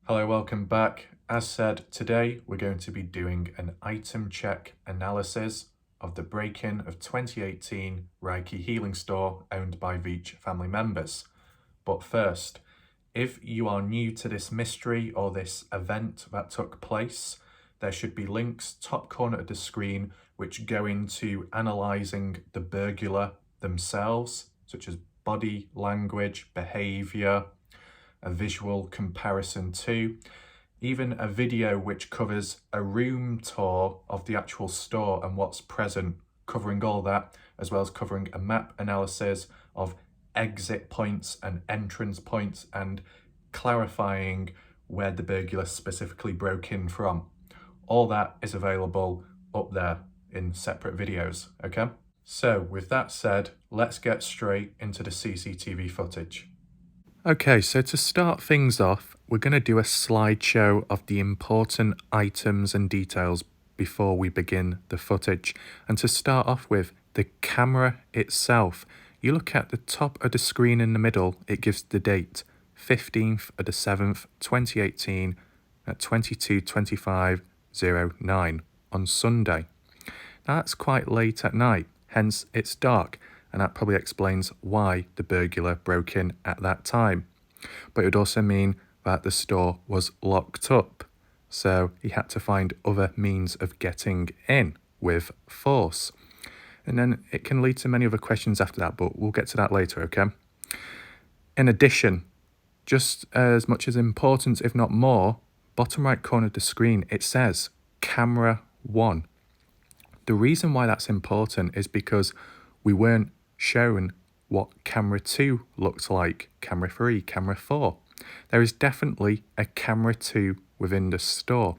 Hello, welcome back. As said, today we're going to be doing an item check analysis of the break-in of 2018 Reiki healing store owned by Veach family members. But first, if you are new to this mystery or this event that took place, there should be links top corner of the screen which go into analysing the burglar themselves, such as body language, behaviour, a visual comparison to, even a video which covers a room tour of the actual store and what's present, covering all that, as well as covering a map analysis of exit points and entrance points and clarifying where the burglar specifically broke in from. All that is available up there in separate videos, okay? So with that said, let's get straight into the CCTV footage. Okay, so to start things off, we're going to do a slideshow of the important items and details before we begin the footage. And to start off with, the camera itself. You look at the top of the screen in the middle, it gives the date, 15th of the 7th, 2018 at 22:25:09 on Sunday. Now that's quite late at night, hence it's dark. And that probably explains why the burglar broke in at that time. But it would also mean that the store was locked up, so he had to find other means of getting in with force. And then it can lead to many other questions after that, but we'll get to that later, okay? In addition, just as much as important, if not more, bottom right corner of the screen, it says camera 1. The reason why that's important is because we weren't shown what camera 2 looked like, camera 3, camera 4. There is definitely a camera 2 within the store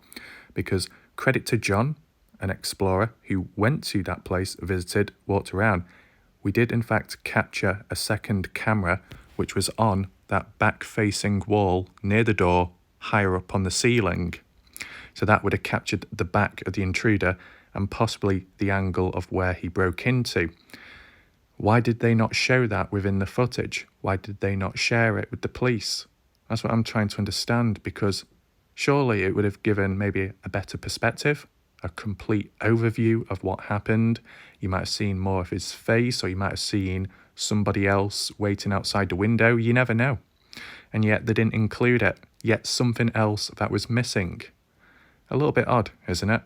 because credit to John, an explorer who went to that place, visited, walked around. We did in fact capture a second camera which was on that back-facing wall near the door, higher up on the ceiling. So that would have captured the back of the intruder and possibly the angle of where he broke into. Why did they not show that within the footage? Why did they not share it with the police? That's what I'm trying to understand, because surely it would have given maybe a better perspective, a complete overview of what happened. You might have seen more of his face, or you might have seen somebody else waiting outside the window. You never know. And yet they didn't include it. Yet something else that was missing. A little bit odd, isn't it?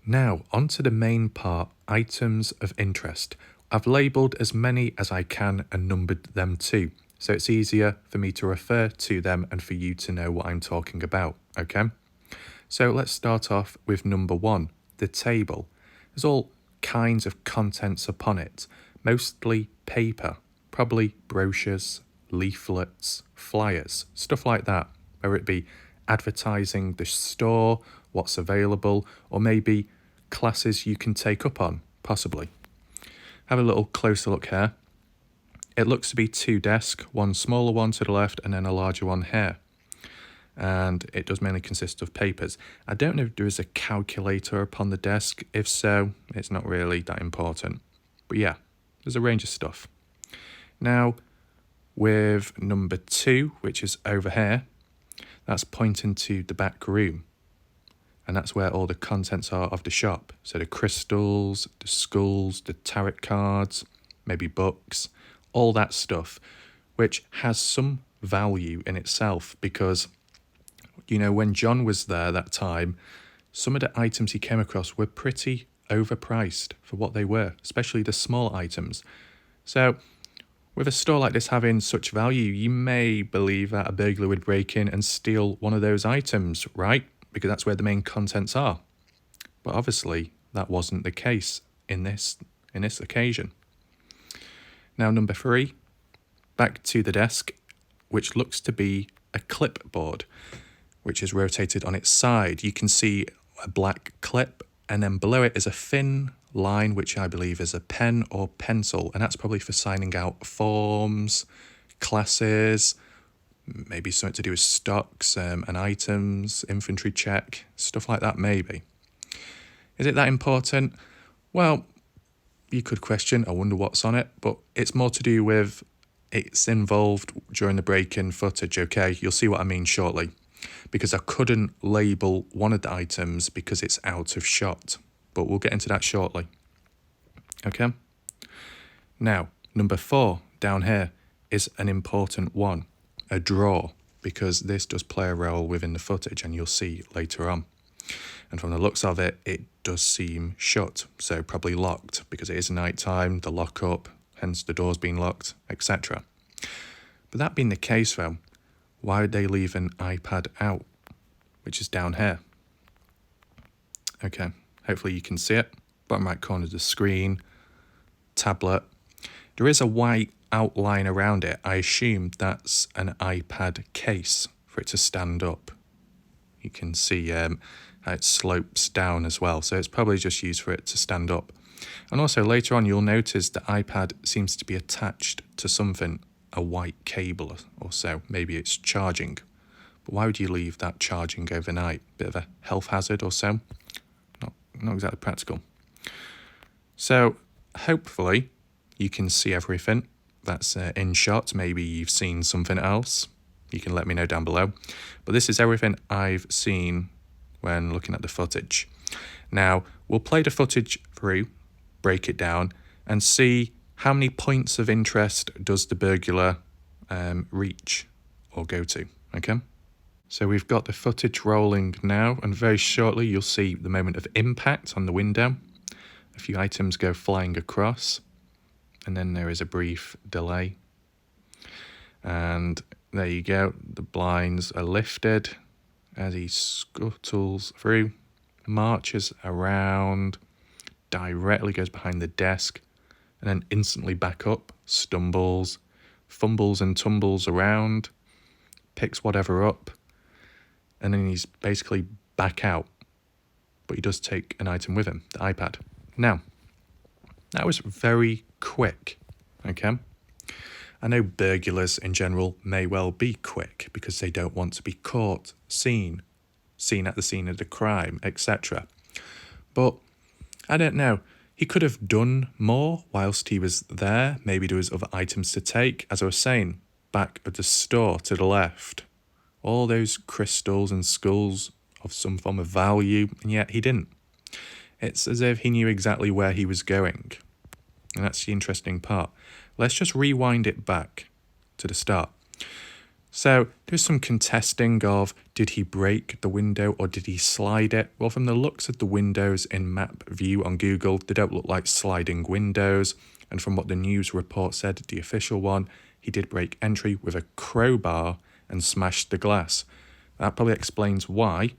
Now, on to the main part, items of interest. I've labelled as many as I can and numbered them too, so it's easier for me to refer to them and for you to know what I'm talking about, okay? So let's start off with number 1, the table. There's all kinds of contents upon it, mostly paper, probably brochures, leaflets, flyers, stuff like that, whether it be advertising the store, what's available, or maybe classes you can take up on, possibly. Have a little closer look here. It looks to be 2 desks, one smaller one to the left and then a larger one here. And it does mainly consist of papers. I don't know if there is a calculator upon the desk. If so, it's not really that important. But yeah, there's a range of stuff. Now, with number 2, which is over here, that's pointing to the back room. And that's where all the contents are of the shop. So the crystals, the skulls, the tarot cards, maybe books, all that stuff, which has some value in itself because, you know, when John was there that time, some of the items he came across were pretty overpriced for what they were, especially the small items. So with a store like this having such value, you may believe that a burglar would break in and steal one of those items, right? Because that's where the main contents are. But obviously, that wasn't the case in this occasion. Now, number 3, back to the desk, which looks to be a clipboard, which is rotated on its side. You can see a black clip, and then below it is a thin line, which I believe is a pen or pencil, and that's probably for signing out forms, classes, maybe something to do with stocks and items, inventory check, stuff like that maybe. Is it that important? Well, you could question, I wonder what's on it, but it's more to do with it's involved during the break-in footage, okay? You'll see what I mean shortly. because I couldn't label one of the items because it's out of shot. But we'll get into that shortly. Okay? Now, number 4 down here is an important one, a drawer, because this does play a role within the footage, and you'll see later on. And from the looks of it, it does seem shut, so probably locked, because it is night time, the lock up, hence the door's been locked, etc. But that being the case though, why would they leave an iPad out, which is down here? Okay, hopefully you can see it. Bottom right corner of the screen, tablet. There is a white outline around it. I assume that's an iPad case for it to stand up. You can see how it slopes down as well, so it's probably just used for it to stand up. And also later on you'll notice the iPad seems to be attached to something, a white cable or so. Maybe it's charging. But why would you leave that charging overnight? Bit of a health hazard or so? Not exactly practical. So hopefully you can see everything that's in shot. Maybe you've seen something else. You can let me know down below. But this is everything I've seen when looking at the footage. Now, we'll play the footage through, break it down, and see how many points of interest does the burglar reach or go to, okay? So we've got the footage rolling now, and very shortly you'll see the moment of impact on the window. A few items go flying across, and then there is a brief delay. And there you go, the blinds are lifted as he scuttles through, marches around, directly goes behind the desk, and then instantly back up, stumbles, fumbles and tumbles around, picks whatever up, and then he's basically back out. But he does take an item with him, the iPad. Now, that was very quick, okay? I know burglars in general may well be quick because they don't want to be caught, seen at the scene of the crime, etc. But I don't know. He could have done more whilst he was there. Maybe there was other items to take. As I was saying, back of the store to the left, all those crystals and skulls of some form of value, and yet he didn't. It's as if he knew exactly where he was going. And that's the interesting part. Let's just rewind it back to the start. So there's some contesting of, did he break the window or did he slide it? Well, from the looks of the windows in map view on Google, they don't look like sliding windows. And from what the news report said, the official one, he did break entry with a crowbar and smashed the glass. That probably explains why.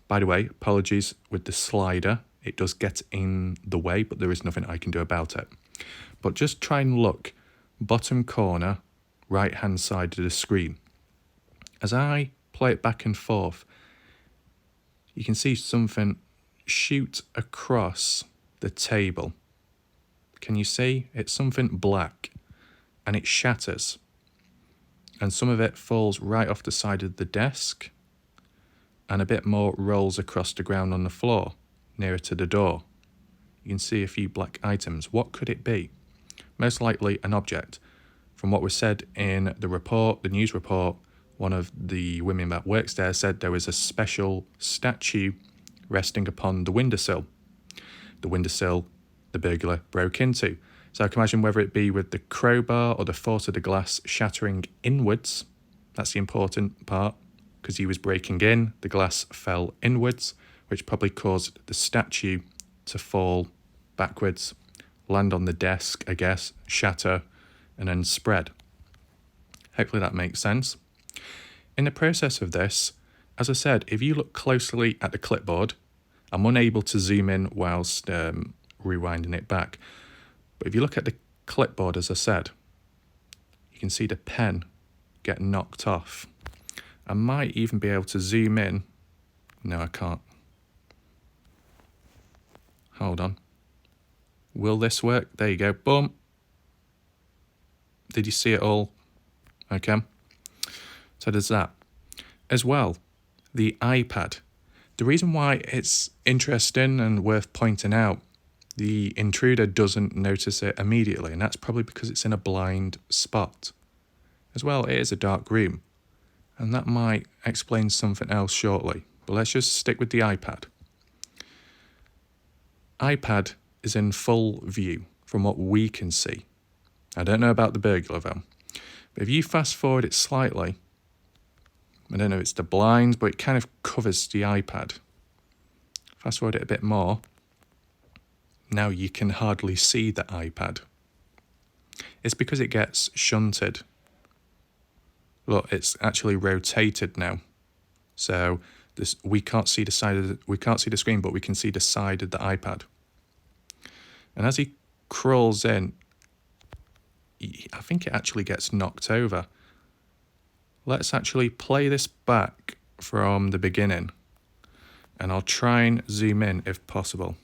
By the way, apologies with the slider. It does get in the way, but there is nothing I can do about it. But just try and look, bottom corner, right-hand side of the screen. As I play it back and forth, you can see something shoot across the table. Can you see? It's something black, and it shatters. And some of it falls right off the side of the desk, and a bit more rolls across the ground on the floor, nearer to the door. You can see a few black items. What could it be? Most likely an object. From what was said in the report, the news report, one of the women that works there said there was a special statue resting upon the windowsill. The windowsill the burglar broke into. So I can imagine whether it be with the crowbar or the force of the glass shattering inwards. That's the important part, because he was breaking in, the glass fell inwards, which probably caused the statue to fall backwards, land on the desk, I guess, shatter, and then spread. Hopefully that makes sense. In the process of this, as I said, if you look closely at the clipboard, I'm unable to zoom in whilst rewinding it back. But if you look at the clipboard, as I said, you can see the pen get knocked off. I might even be able to zoom in. No, I can't. Hold on. Will this work? There you go. Boom. Did you see it all? Okay. So there's that. As well, the iPad. The reason why it's interesting and worth pointing out, the intruder doesn't notice it immediately, and that's probably because it's in a blind spot. As well, it is a dark room. And that might explain something else shortly. But let's just stick with the iPad. iPad is in full view from what we can see. I don't know about the burglar though. But if you fast forward it slightly, I don't know if it's the blinds, but it kind of covers the iPad. Fast forward it a bit more. Now you can hardly see the iPad. It's because it gets shunted. Look, it's actually rotated now. So we can't see the screen, but we can see the side of the iPad. And as he crawls in, I think it actually gets knocked over. Let's actually play this back from the beginning. And I'll try and zoom in if possible.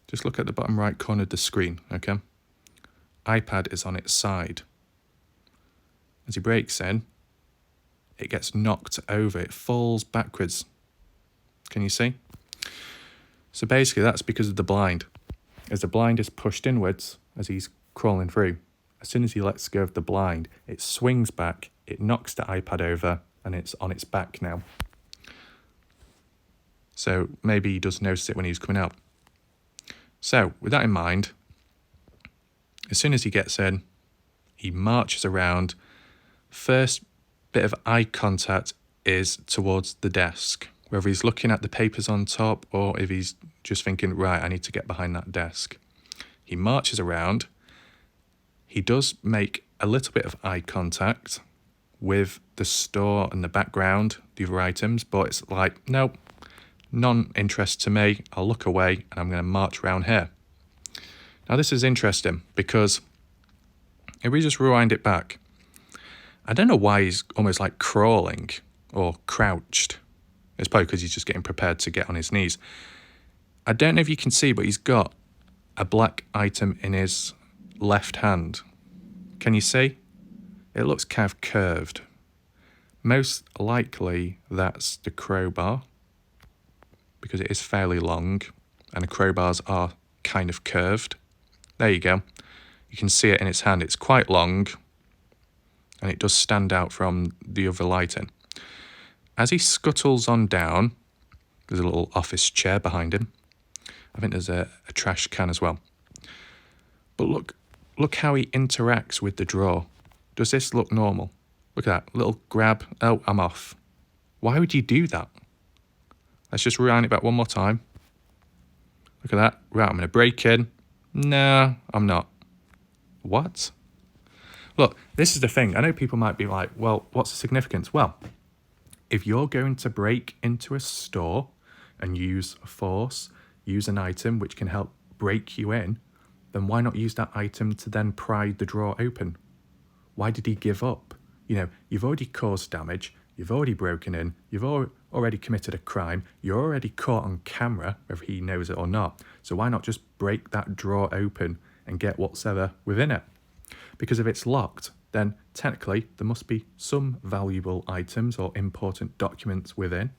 Just look at the bottom right corner of the screen, okay? iPad is on its side. As he breaks in, it gets knocked over. It falls backwards. Can you see? So basically that's because of the blind. As the blind is pushed inwards as he's crawling through, as soon as he lets go of the blind, it swings back, it knocks the iPad over, and it's on its back now. So maybe he does notice it when he's coming out. So with that in mind, as soon as he gets in, he marches around. First bit of eye contact is towards the desk, whether he's looking at the papers on top or if he's just thinking, right, I need to get behind that desk. He marches around. He does make a little bit of eye contact with the store and the background, the other items, but it's like, nope, non-interest to me. I'll look away and I'm going to march around here. Now this is interesting because if we just rewind it back, I don't know why he's almost like crawling or crouched. It's probably because he's just getting prepared to get on his knees. I don't know if you can see, but he's got a black item in his left hand. Can you see? It looks kind of curved. Most likely that's the crowbar, because it is fairly long and the crowbars are kind of curved. There you go. You can see it in its hand. It's quite long and it does stand out from the other lighting. As he scuttles on down, there's a little office chair behind him. I think there's a trash can as well. But look how he interacts with the drawer. Does this look normal? Look at that little grab. Oh, I'm off. Why would you do that? Let's just rewind it back one more time. Look at that. Right, I'm going to break in. No, I'm not. What? Look, this is the thing. I know people might be like, well, what's the significance? Well, if you're going to break into a store and use force, use an item which can help break you in, then why not use that item to then pry the drawer open? Why did he give up? You know, you've already caused damage, you've already broken in, you've already committed a crime, you're already caught on camera, whether he knows it or not. So why not just break that drawer open and get whatsoever within it? Because if it's locked, then technically there must be some valuable items or important documents within.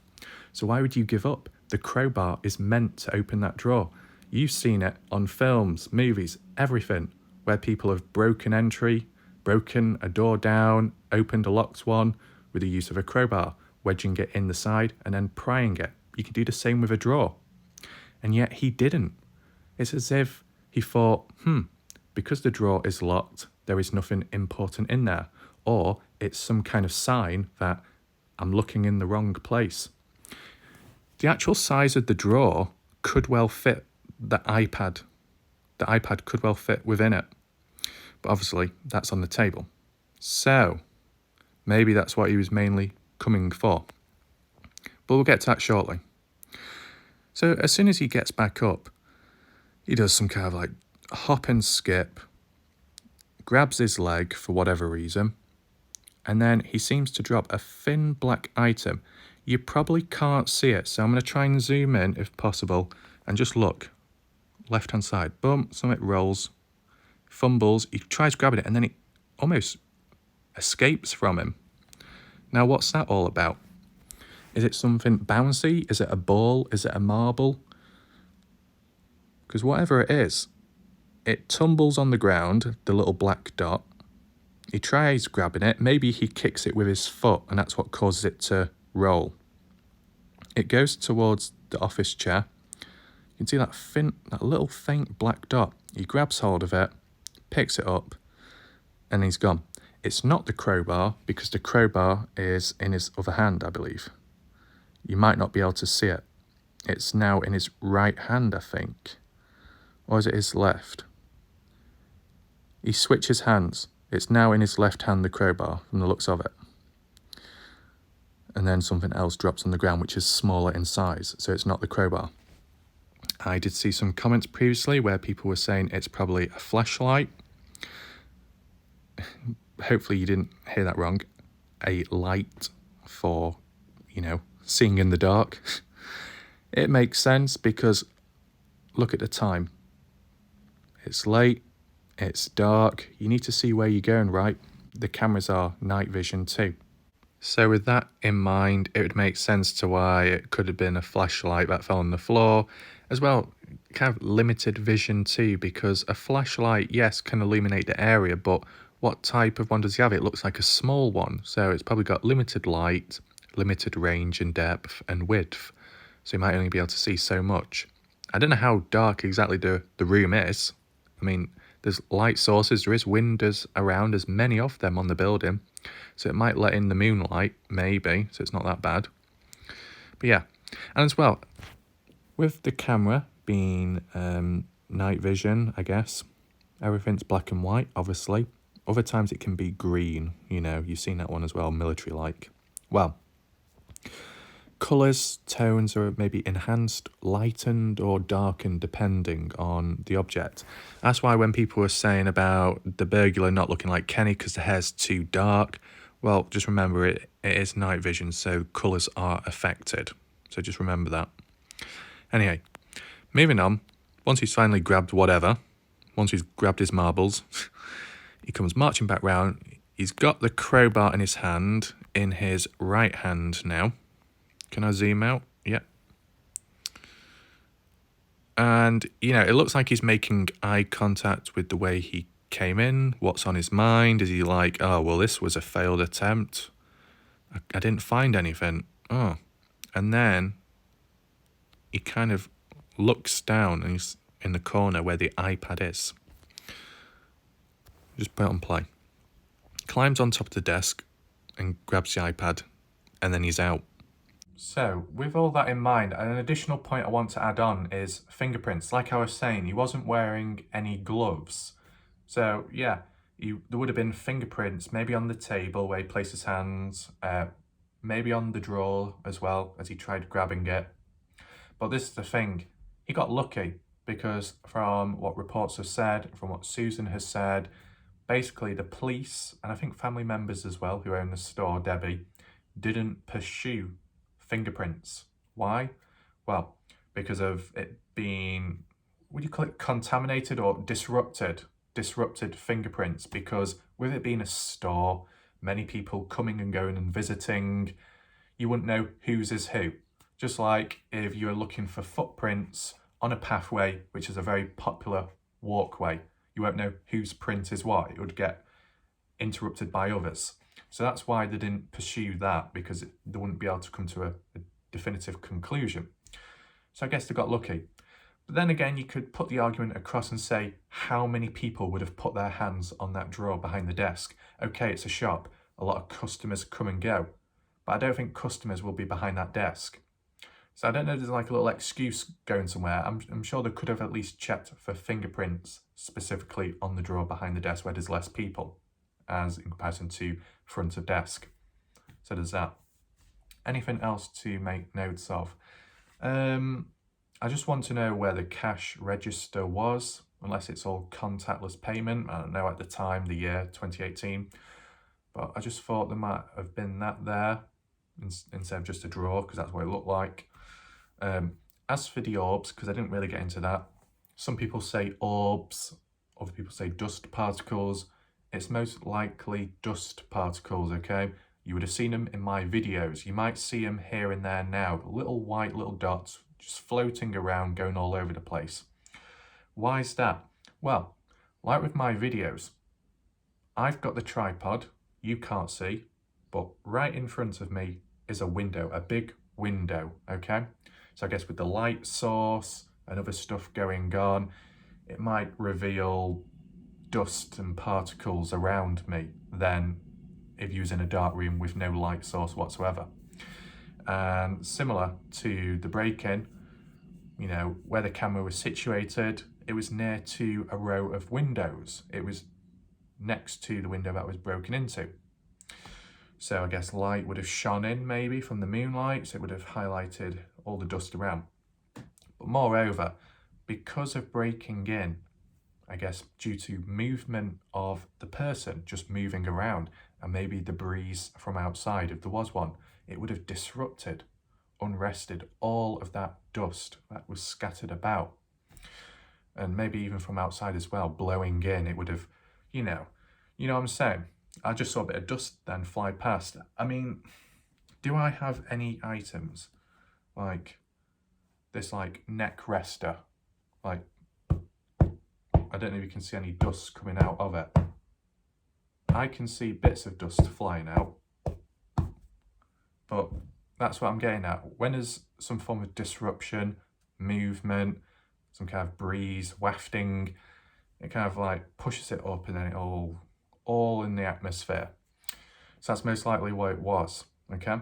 So why would you give up? The crowbar is meant to open that drawer. You've seen it on films, movies, everything, where people have broken entry, broken a door down, opened a locked one with the use of a crowbar, wedging it in the side and then prying it. You can do the same with a drawer. And yet he didn't. It's as if he thought, because the drawer is locked, there is nothing important in there. Or it's some kind of sign that I'm looking in the wrong place. The actual size of the drawer could well fit the iPad. The iPad could well fit within it. But obviously, that's on the table. So, maybe that's what he was mainly coming for. But we'll get to that shortly. So, as soon as he gets back up, he does some kind of like hop and skip, grabs his leg for whatever reason, and then he seems to drop a thin black item. You probably can't see it, so I'm going to try and zoom in if possible and just look. Left-hand side, boom, something rolls, fumbles, he tries grabbing it and then it almost escapes from him. Now, what's that all about? Is it something bouncy? Is it a ball? Is it a marble? Because whatever it is, it tumbles on the ground, the little black dot, He tries grabbing it. Maybe he kicks it with his foot and that's what causes it to roll. It goes towards the office chair. You can see that little faint black dot. He grabs hold of it, picks it up, and he's gone. It's not the crowbar because the crowbar is in his other hand, I believe. You might not be able to see it. It's now in his right hand, I think. Or is it his left? He switches hands. It's now in his left hand, the crowbar, from the looks of it. And then something else drops on the ground, which is smaller in size, so it's not the crowbar. I did see some comments previously where people were saying it's probably a flashlight. Hopefully you didn't hear that wrong. A light for, seeing in the dark. It makes sense because look at the time. It's late, it's dark, you need to see where you're going, right? The cameras are night vision too. So with that in mind, it would make sense to why it could have been a flashlight that fell on the floor. As well, kind of limited vision too, because a flashlight, yes, can illuminate the area, but what type of one does he have? It looks like a small one, so it's probably got limited light, limited range and depth and width, so you might only be able to see so much. I don't know how dark exactly the room is. I mean, there's light sources, there is windows around, there's many of them on the building, so it might let in the moonlight, maybe, so it's not that bad. But yeah, and as well, with the camera being night vision, I guess, everything's black and white, obviously. Other times it can be green, you've seen that one as well, military-like. Well, colours, tones are maybe enhanced, lightened or darkened depending on the object. That's why when people were saying about the burglar not looking like Kenny because the hair's too dark, well, just remember it is night vision, so colours are affected. So just remember that. Anyway, moving on. Once he's finally grabbed whatever, once he's grabbed his marbles, he comes marching back round. He's got the crowbar in his hand, in his right hand now. Can I zoom out? Yeah. And, it looks like he's making eye contact with the way he came in. What's on his mind? Is he like, oh, well, this was a failed attempt. I didn't find anything. Oh. And then he kind of looks down and he's in the corner where the iPad is. Just put it on play. Climbs on top of the desk and grabs the iPad, and then he's out. So, with all that in mind, an additional point I want to add on is fingerprints. Like I was saying, he wasn't wearing any gloves. So, yeah, there would have been fingerprints, maybe on the table where he placed his hands, maybe on the drawer as well as he tried grabbing it. But this is the thing, he got lucky because from what reports have said, from what Susan has said, basically the police, and I think family members as well who own the store, Debbie, didn't pursue fingerprints. Why? Well, because of it being, what do you call it, contaminated or disrupted fingerprints, because with it being a store, many people coming and going and visiting, you wouldn't know whose is who. Just like if you're looking for footprints on a pathway, which is a very popular walkway, you won't know whose print is what. It would get interrupted by others. So that's why they didn't pursue that, because they wouldn't be able to come to a definitive conclusion. So I guess they got lucky. But then again, you could put the argument across and say how many people would have put their hands on that drawer behind the desk. Okay, it's a shop. A lot of customers come and go. But I don't think customers will be behind that desk. So I don't know if there's like a little excuse going somewhere. I'm sure they could have at least checked for fingerprints specifically on the drawer behind the desk where there's less people, as in comparison to front of desk. So there's that. Anything else to make notes of? I just want to know where the cash register was, unless it's all contactless payment. I don't know at the time, the year 2018. But I just thought there might have been that there instead of just a drawer, because that's what it looked like. As for the orbs, because I didn't really get into that, some people say orbs, other people say dust particles. It's most likely dust particles, okay? You would have seen them in my videos. You might see them here and there now, little white little dots just floating around, going all over the place. Why is that? Well, like with my videos, I've got the tripod, you can't see, but right in front of me is a window, a big window, okay? So I guess with the light source and other stuff going on, it might reveal dust and particles around me than if you was in a dark room with no light source whatsoever. And similar to the break-in, you know, where the camera was situated, it was near to a row of windows. It was next to the window that was broken into. So I guess light would have shone in maybe from the moonlight, so it would have highlighted all the dust around. But moreover, because of breaking in, I guess due to movement of the person just moving around and maybe the breeze from outside, if there was one, it would have disrupted, unrested all of that dust that was scattered about. And maybe even from outside as well, blowing in, it would have, you know what I'm saying? I just saw a bit of dust then fly past. I mean, do I have any items like this, like neck rester? Like, I don't know if you can see any dust coming out of it. I can see bits of dust flying out, but that's what I'm getting at. When there's some form of disruption, movement, some kind of breeze, wafting, it kind of like pushes it up and then it all in the atmosphere. So that's most likely what it was, okay?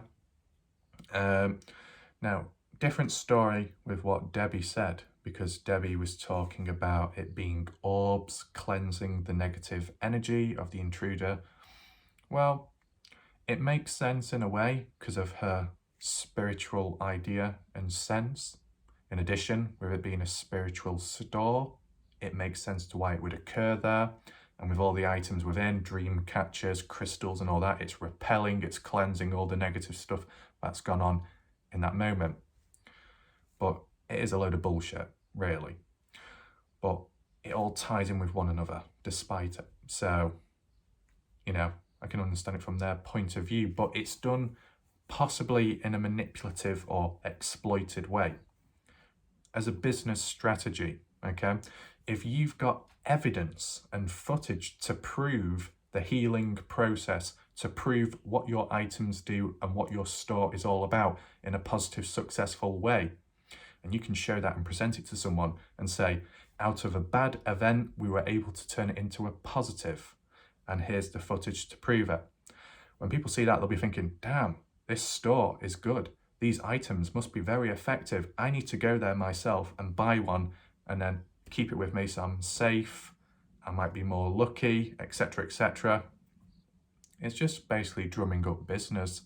Now, different story with what Debbie said, because Debbie was talking about it being orbs cleansing the negative energy of the intruder. Well, it makes sense in a way because of her spiritual idea and sense. In addition, with it being a spiritual store, it makes sense to why it would occur there. And with all the items within, dream catchers, crystals and all that, it's repelling, it's cleansing all the negative stuff that's gone on in that moment. But it is a load of bullshit, really. But it all ties in with one another, despite it. So, you know, I can understand it from their point of view, but it's done possibly in a manipulative or exploited way. As a business strategy, okay? If you've got evidence and footage to prove the healing process, to prove what your items do and what your store is all about in a positive, successful way, and you can show that and present it to someone and say, out of a bad event, we were able to turn it into a positive, and here's the footage to prove it. When people see that, they'll be thinking, damn, this store is good. These items must be very effective. I need to go there myself and buy one and then keep it with me so I'm safe, I might be more lucky, etc., etc. It's just basically drumming up business.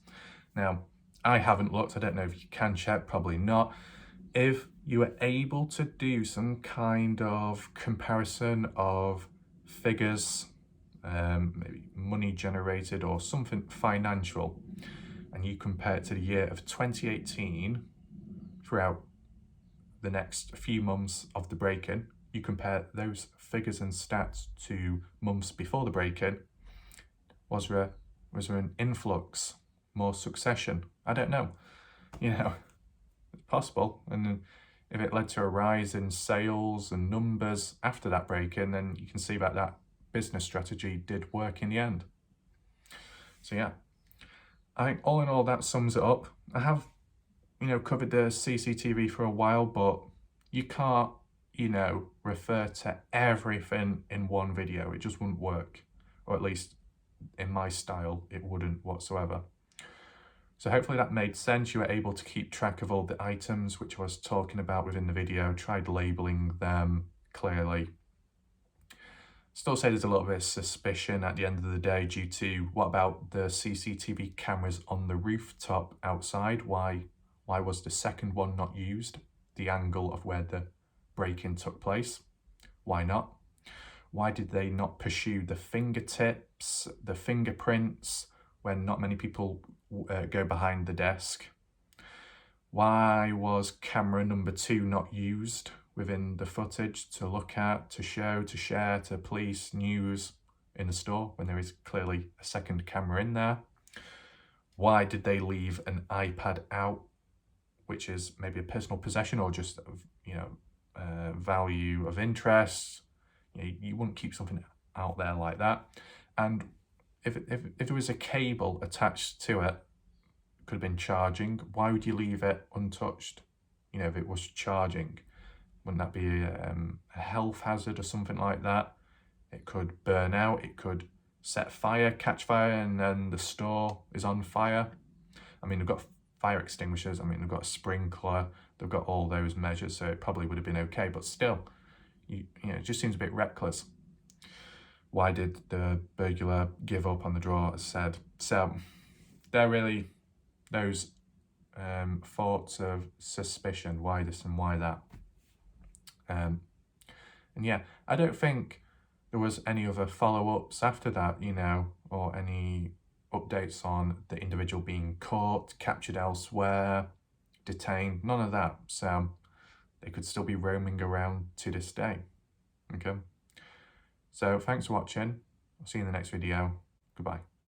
Now, I haven't looked, I don't know if you can check, probably not. If you were able to do some kind of comparison of figures, maybe money generated or something financial, and you compare it to the year of 2018 throughout the next few months of the break-in, you compare those figures and stats to months before the break-in, was there an influx, more succession? I don't know. You know, it's possible. And if it led to a rise in sales and numbers after that break-in, then you can see that business strategy did work in the end. So yeah, I think all in all that sums it up. I have, covered the CCTV for a while, but you can't, refer to everything in one video. It just wouldn't work, or at least in my style, it wouldn't whatsoever. So hopefully that made sense. You were able to keep track of all the items which I was talking about within the video, tried labeling them clearly. Still say there's a little bit of suspicion at the end of the day due to what about the CCTV cameras on the rooftop outside? Why was the second one not used? The angle of where the break-in took place. Why not? Why did they not pursue the fingertips, the fingerprints, when not many people go behind the desk? Why was camera number 2 not used within the footage to look at, to show, to share to police, news in the store when there is clearly a second camera in there? Why did they leave an iPad out, which is maybe a personal possession or just, value of interest? You wouldn't keep something out there like that. And if there was a cable attached to it, could have been charging, why would you leave it untouched? You know, if it was charging, wouldn't that be a health hazard or something like that? It could burn out, it could set fire, catch fire, and then the store is on fire. I mean, they've got fire extinguishers, I mean, they've got a sprinkler, they've got all those measures, so it probably would have been okay, but still, you know, it just seems a bit reckless. Why did the burglar give up on the drawer, as said? So they're really those thoughts of suspicion, why this and why that. And yeah, I don't think there was any other follow-ups after that, you know, or any updates on the individual being caught, captured elsewhere, detained, none of that. So they could still be roaming around to this day. Okay. So thanks for watching. I'll see you in the next video. Goodbye.